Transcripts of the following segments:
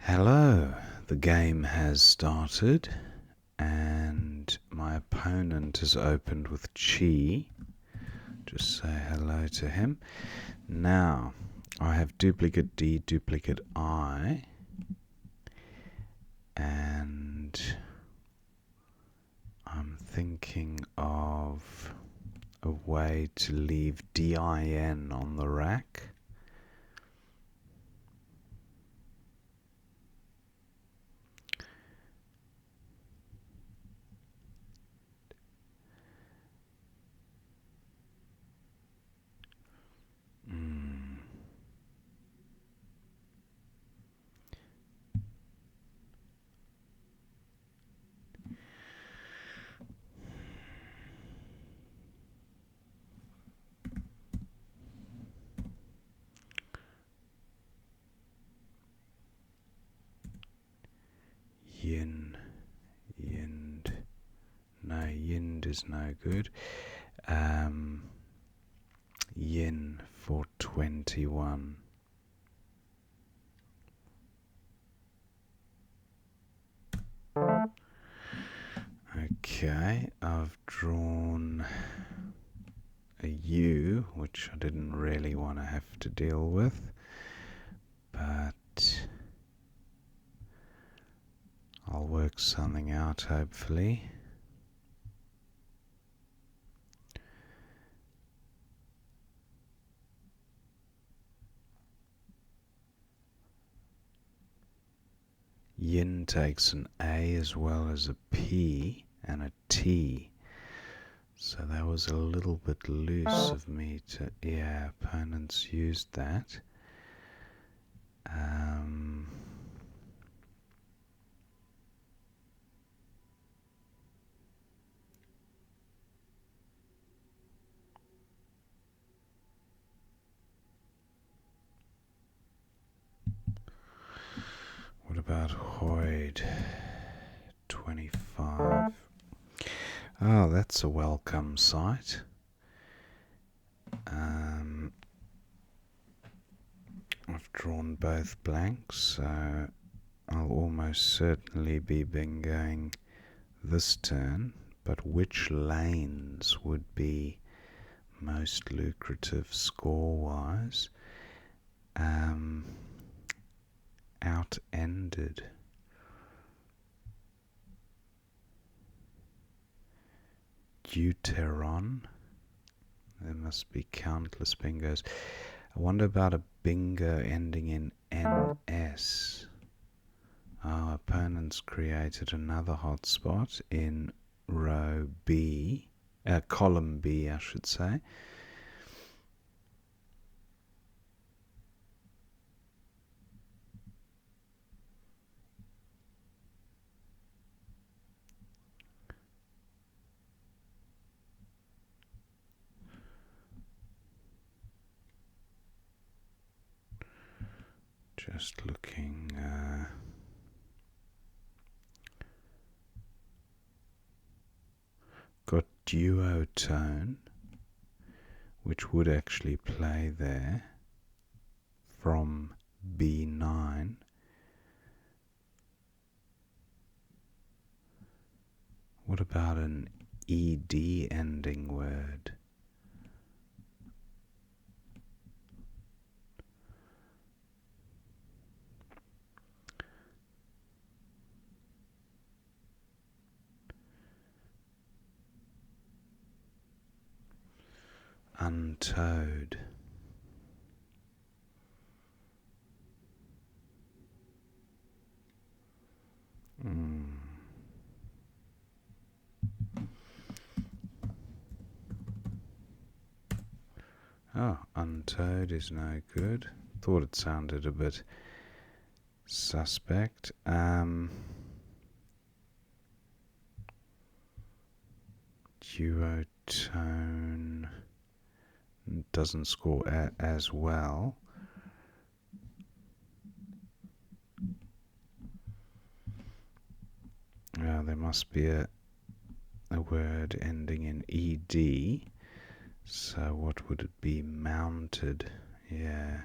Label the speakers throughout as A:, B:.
A: Hello, the game has started and my opponent has opened with Chi. Just say hello to him. Now, I have duplicate D, duplicate I, and I'm thinking of a way to leave DIN on the rack. Yin, yind. No, yind is no good. Yin for 21. Okay, I've drawn a U, which I didn't really want to have to deal with, but I'll work something out hopefully. Yin takes an A as well as a P and a T. So that was a little bit loose of me to, yeah, opponents used that. What about Hoyd? 25. Oh, that's a welcome sight. I've drawn both blanks, so I'll almost certainly be bingoing this turn, but which lanes would be most lucrative score-wise? Out-ended. Deuteron. There must be countless bingos. I wonder about a bingo ending in NS. Our opponents created another hotspot in row B, column B, I should say. Just looking. Got duotone, which would actually play there from B9. What about an ED ending word? Untowed. Oh, untowed is no good. Thought it sounded a bit suspect. Duotone doesn't score as well. There must be a word ending in ED. So what would it be? Mounted. Yeah.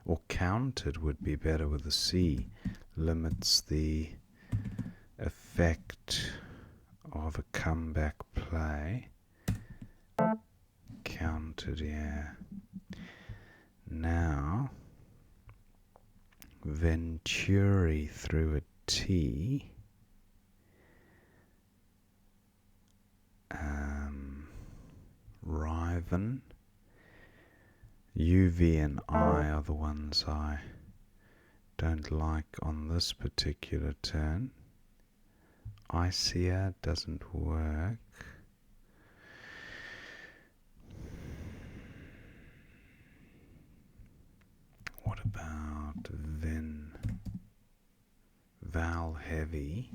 A: or counted would be better with a C, limits the effect of a comeback play. Counted, yeah. Now, Venturi through a T. Riven. U, V, and I are the ones I don't like on this particular turn. Icea doesn't work. What about Vin? Val heavy.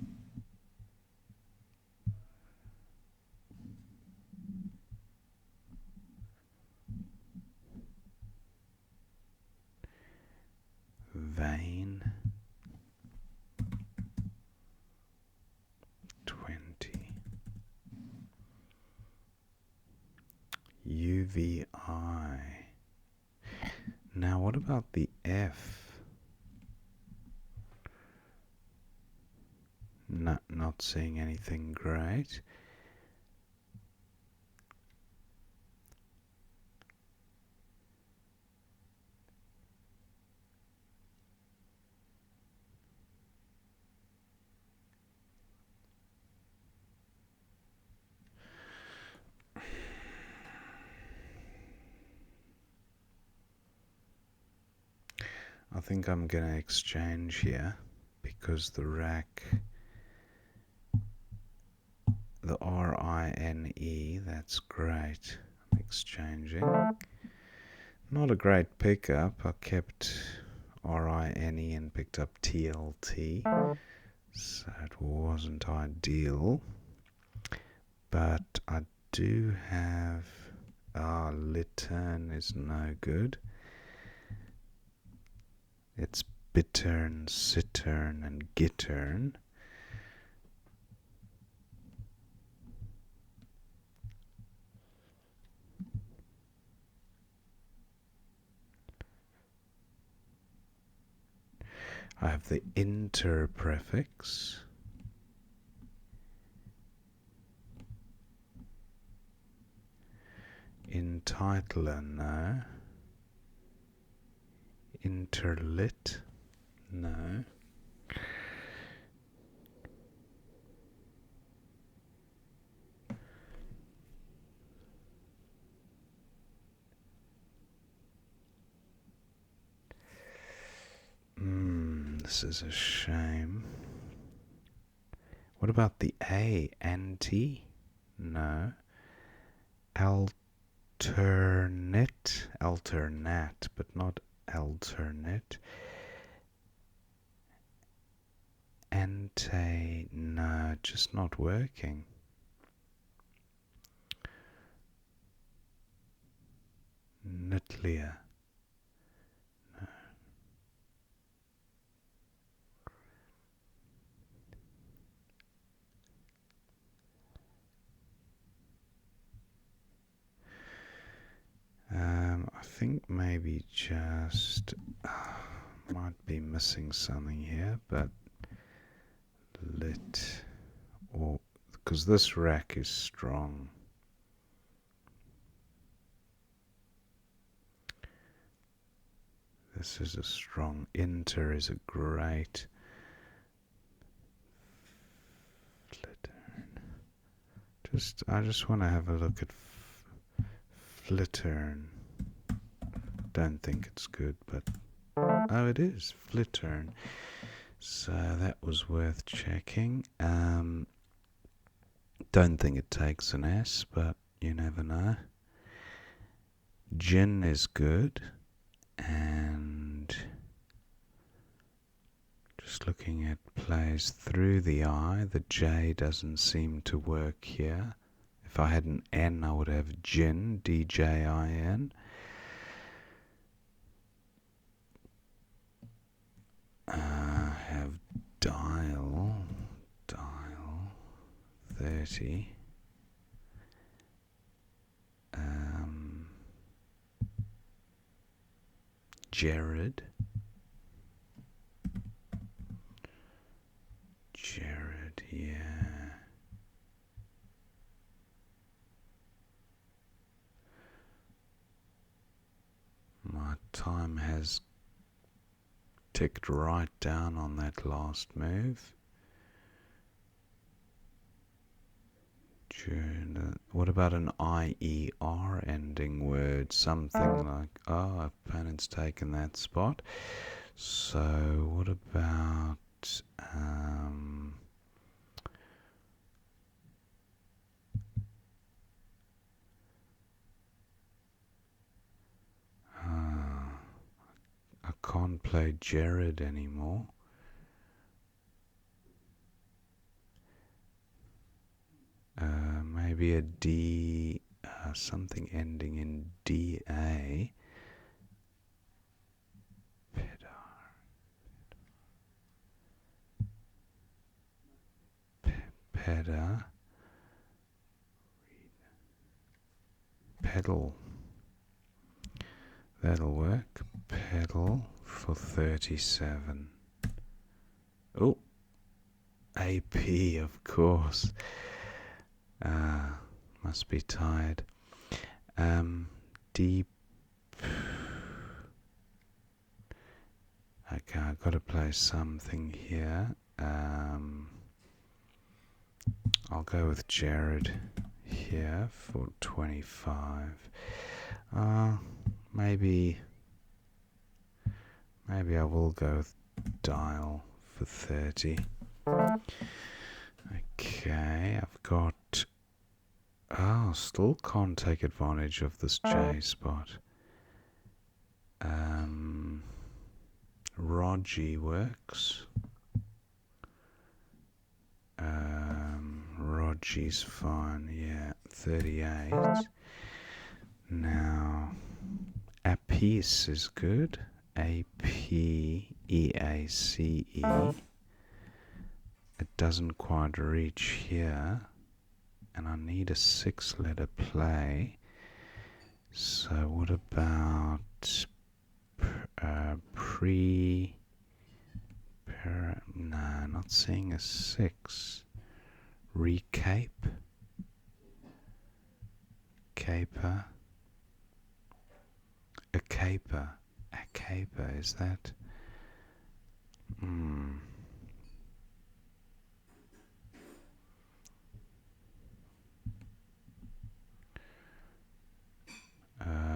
A: Vein. 20. UVI. Now what about the F? No, not seeing anything great. I think I'm going to exchange here because the rack, the RINE, that's great. I'm exchanging. Not a great pickup. I kept RINE and picked up TLT, so it wasn't ideal. But I do have... Littern is no good. It's Bittern, Sittern, and Gittern. I have the inter prefix. Entitler, no. Interlit, no. This is a shame. What about the A? Anti? No. Alternate, but not alternate. Ante, no, just not working. Nutlia. I think maybe just might be missing something here, but lit, or because this rack is strong. This is a strong. Inter is a great. I just want to have a look at Flittern. Don't think it's good, but oh, it is Flittern. So that was worth checking. Don't think it takes an S, but you never know. Gin is good, and just looking at plays through the I, the J doesn't seem to work here. If I had an N, I would have gin, D-J-I-N. I have dial 30. Jared. Jared, yeah. My time has ticked right down on that last move. What about an IER ending word? Something like, oh, opponent's taken that spot. So what about I can't play Jared anymore. Maybe a D, something ending in DA. Pedal. Pedal. That'll work. Pedal for 37. Oh, AP, of course. Must be tired. Deep. Okay, I've got to play something here. I'll go with Jared here for 25. Maybe I will go with Dial for 30. Okay, I've got... Oh, still can't take advantage of this J spot. Rogie works. Rogie's fine, yeah, 38. Now, Apiece is good. APEACE. It doesn't quite reach here, and I need a 6-letter play. So what about no, not seeing a 6. Recape. Caper. A caper. A caper, is that?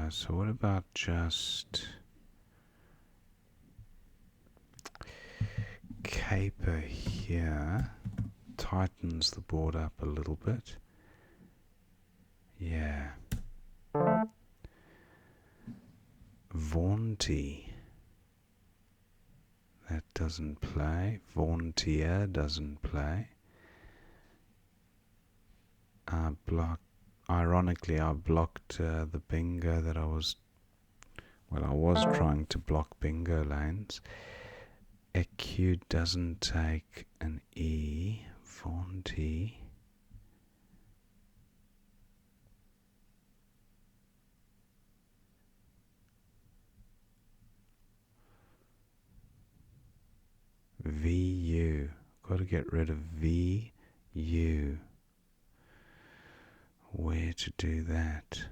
A: So what about just caper here? Tightens the board up a little bit. Yeah. Vaunty. That doesn't play. Vauntier doesn't play. Ironically, I blocked the bingo that I was trying to block bingo lanes. EQ doesn't take an E. Vaunty. VU. Got to get rid of VU. Where to do that?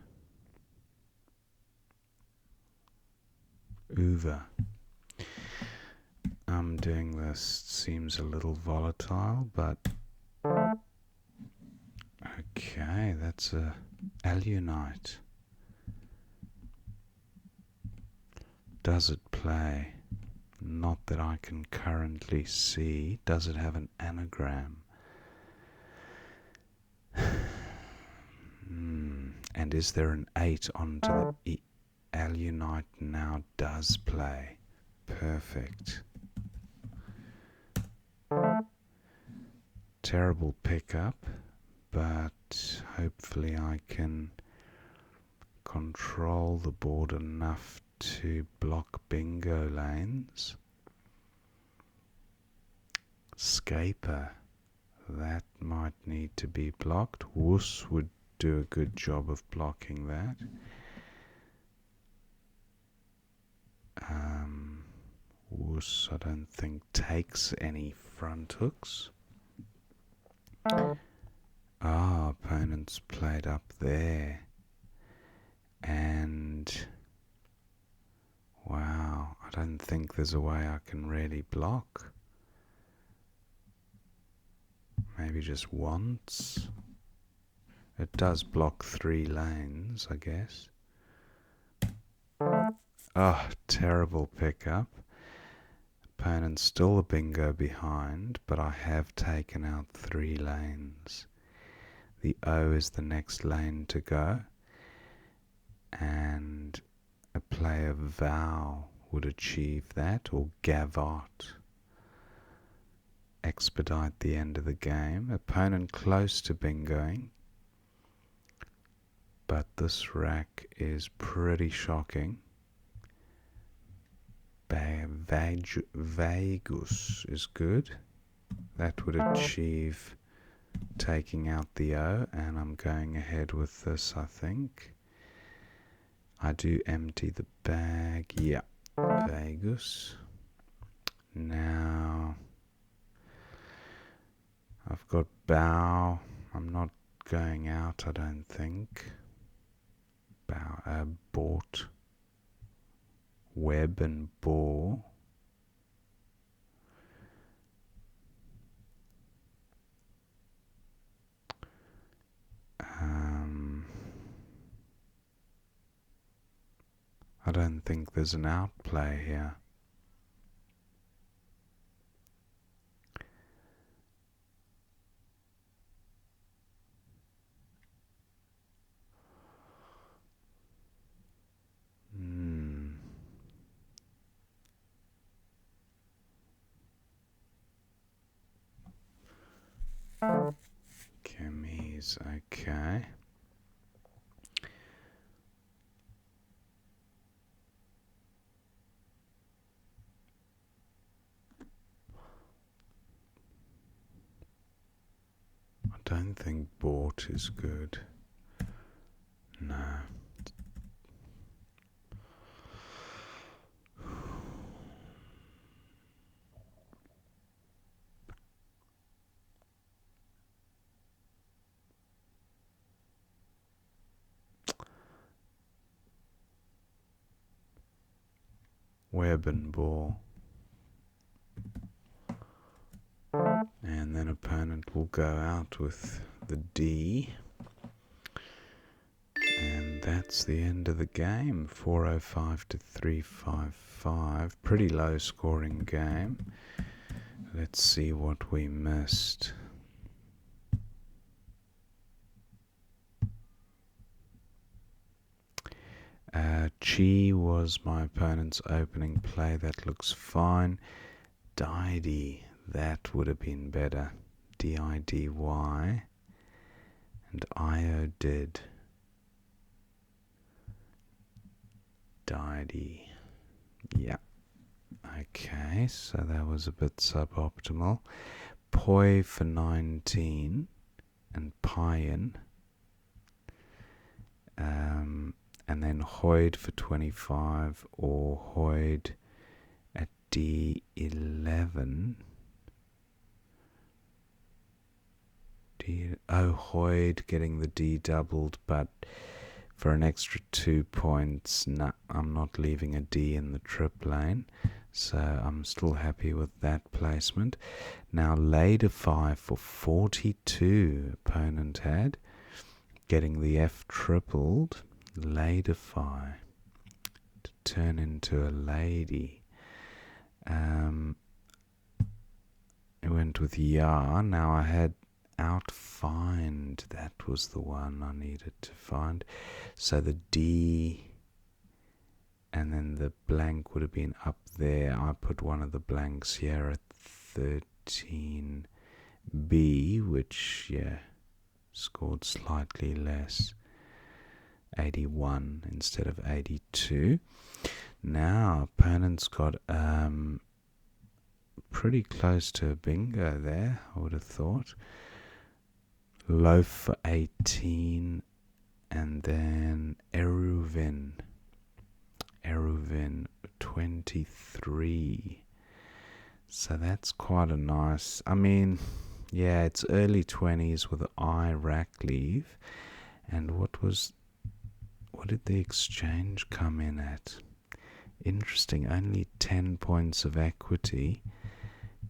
A: Uva. I'm doing this. Seems a little volatile, but okay, that's a alunite. Does it play? Not that I can currently see. Does it have an anagram? And is there an 8 onto the alunite? Now does play. Perfect. Terrible pickup, but hopefully I can control the board enough to block bingo lanes. Scaper. That might need to be blocked. Wuss would do a good job of blocking that. Wuss, I don't think, takes any front hooks. Opponent's played up there. And wow, I don't think there's a way I can really block. Maybe just once. It does block 3 lanes, I guess. Oh, terrible pickup. Opponent's still a bingo behind, but I have taken out 3 lanes. The O is the next lane to go, and a player vow would achieve that, or gavotte. Expedite the end of the game. Opponent close to bingoing, but this rack is pretty shocking. Vegas is good. That would achieve taking out the O, and I'm going ahead with this, I think. I do empty the bag. Yeah, Vegas. Now I've got bow. I'm not going out, I don't think. Bow, bought. Web and ball. I don't think there's an outplay here. Chemise, okay. I don't think bought is good. No. Web and ball. And then opponent will go out with the D. And that's the end of the game. 405 to 355. Pretty low scoring game. Let's see what we missed. Chi was my opponent's opening play. That looks fine. Didy, that would have been better. D-I-D-Y. And I-O did. Didy. Yeah. Okay, so that was a bit suboptimal. Poi for 19 and Payan. And then Hoyd for 25, or Hoyd at D11. Hoyd getting the D doubled, but for an extra 2 points, nah, I'm not leaving a D in the trip lane, so I'm still happy with that placement. Now Ladify for 42, opponent had, getting the F tripled. Ladify to turn into a lady. It went with Ya. Now I had outfind. That was the one I needed to find. So the D and then the blank would have been up there. I put one of the blanks here at 13B, which, yeah, scored slightly less. 81 instead of 82. Now opponent's got pretty close to a bingo there, I would have thought. Loaf for 18, and then Eruvin 23. So that's quite a nice, I mean, yeah, it's early 20s with I rack leave. And what did the exchange come in at? Interesting, only 10 points of equity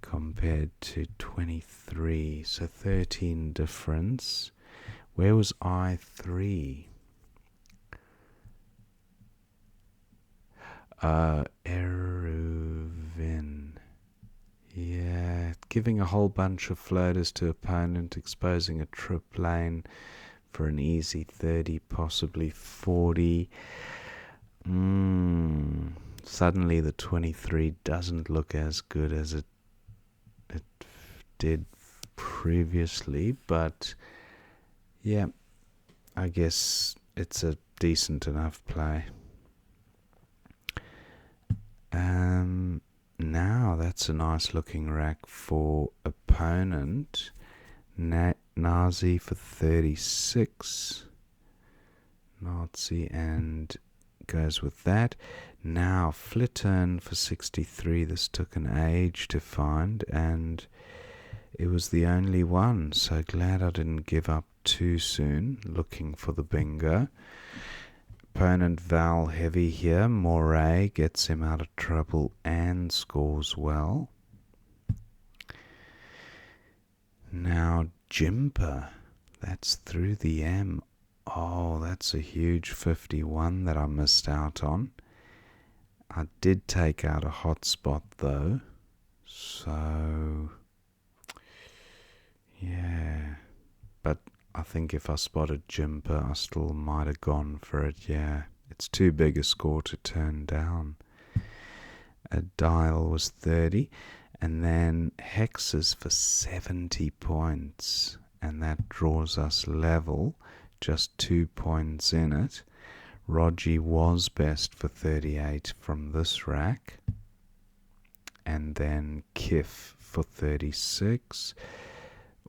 A: compared to 23, so 13 difference. Where was I3? Eruvin. Yeah, giving a whole bunch of floaters to opponent, exposing a trip lane for an easy 30, possibly 40. Suddenly the 23 doesn't look as good as it did previously, but yeah, I guess it's a decent enough play. Now that's a nice looking rack for opponent. Nazi for 36. Nazi and goes with that. Now Flittern for 63. This took an age to find, and it was the only one, so glad I didn't give up too soon looking for the bingo. Opponent Val heavy here. Moray gets him out of trouble and scores well. Now Jimper, that's through the M. Oh, that's a huge 51 that I missed out on. I did take out a hotspot though, so yeah. But I think if I spotted Jimper, I still might have gone for it, yeah. It's too big a score to turn down. A dial was 30, and then hexes for 70 points, and that draws us level, just 2 points in it. Rogie was best for 38 from this rack, and then Kif for 36,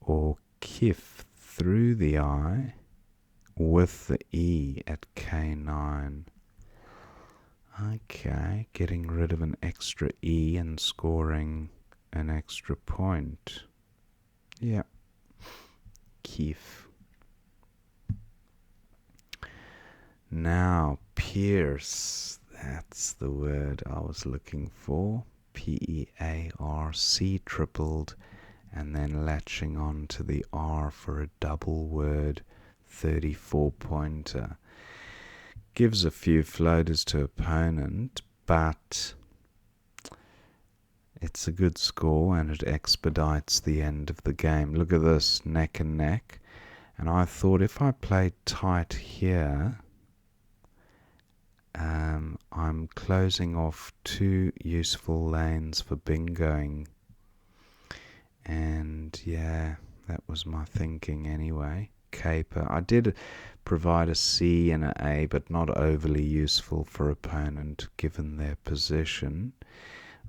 A: or Kif through the I with the E at K9. Okay, getting rid of an extra E and scoring an extra point. Yeah, Keef. Now, Pierce. That's the word I was looking for. P-E-A-R-C tripled, and then latching on to the R for a double word, 34-pointer. Gives a few floaters to opponent, but it's a good score and it expedites the end of the game. Look at this, neck and neck. And I thought if I played tight here, I'm closing off 2 useful lanes for bingoing. And yeah, that was my thinking anyway. Caper. I did provide a C and an A, but not overly useful for opponent given their position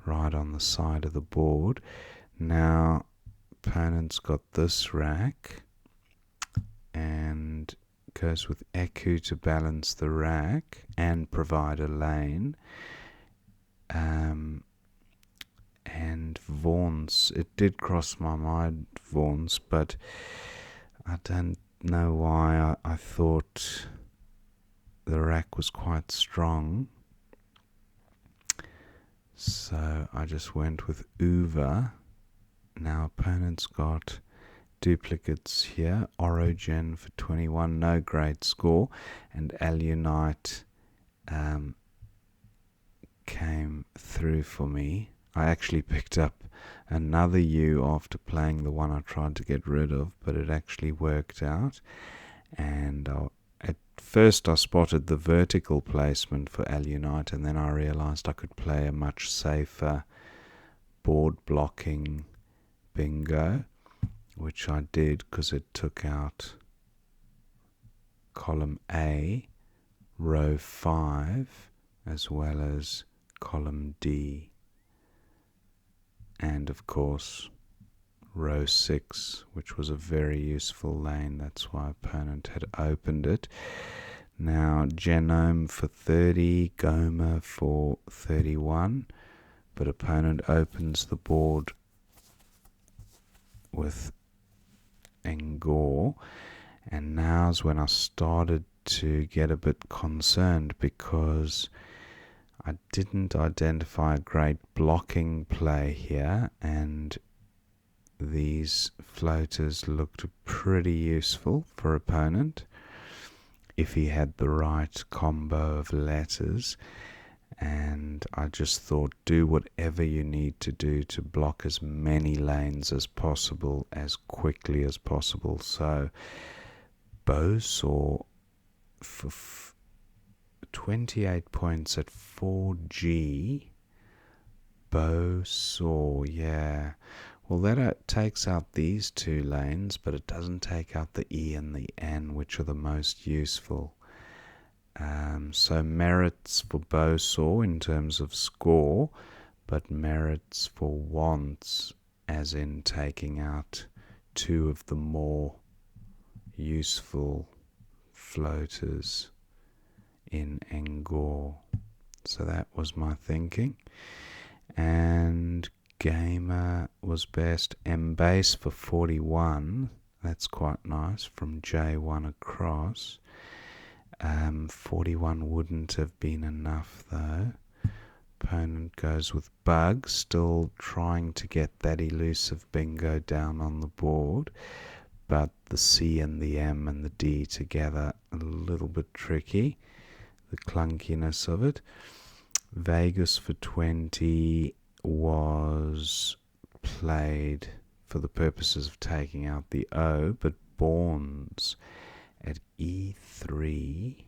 A: right on the side of the board. Now, opponent's got this rack and goes with Eku to balance the rack and provide a lane. And Vaughan's, it did cross my mind, Vaughan's, but I don't know why. I thought the rack was quite strong, so I just went with Uva. Now opponent's got duplicates here. Orogen for 21, no great score, and Alunite came through for me. I actually picked up another U after playing the one I tried to get rid of, but it actually worked out. And at first I spotted the vertical placement for Alunite, and then I realized I could play a much safer board blocking bingo, which I did because it took out column A, row 5, as well as column D. And of course row 6, which was a very useful lane. That's why opponent had opened it. Now Genome for 30, Goma for 31. but opponent opens the board with Ngor, and now's when I started to get a bit concerned because I didn't identify a great blocking play here, and these floaters looked pretty useful for opponent if he had the right combo of letters. And I just thought, do whatever you need to do to block as many lanes as possible, as quickly as possible. So Bo saw for 28 points at 4G. Bo saw, yeah. Well, that takes out these two lanes, but it doesn't take out the E and the N, which are the most useful. So merits for Bosaw in terms of score, but merits for wants, as in taking out two of the more useful floaters in Ngor. So that was my thinking. And Gamer was best. M-Base for 41. That's quite nice, from J1 across. 41 wouldn't have been enough though. Opponent goes with Bug, still trying to get that elusive bingo down on the board, but the C and the M and the D together a little bit tricky, the clunkiness of it. Vegas for 20 was played for the purposes of taking out the O, but Bournes at E3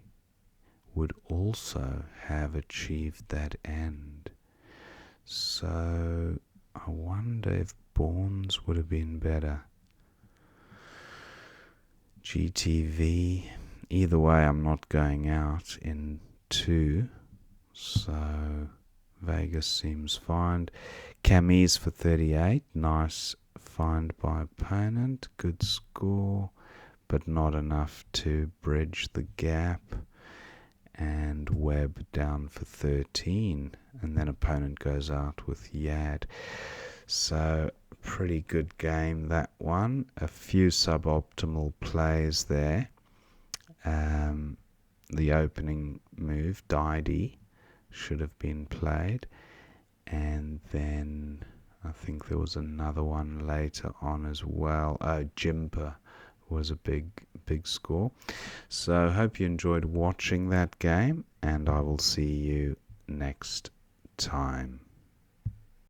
A: would also have achieved that end. So I wonder if Bournes would have been better. GTV, either way I'm not going out in 2, so Vegas seems fine. Camise for 38, nice find by opponent, good score, but not enough to bridge the gap. And Webb down for 13, and then opponent goes out with Yad. So pretty good game, that one. A few suboptimal plays there. The opening move, Didi, should have been played, and then I think there was another one later on as well. Jimper was a big score. So hope you enjoyed watching that game, and I will see you next time.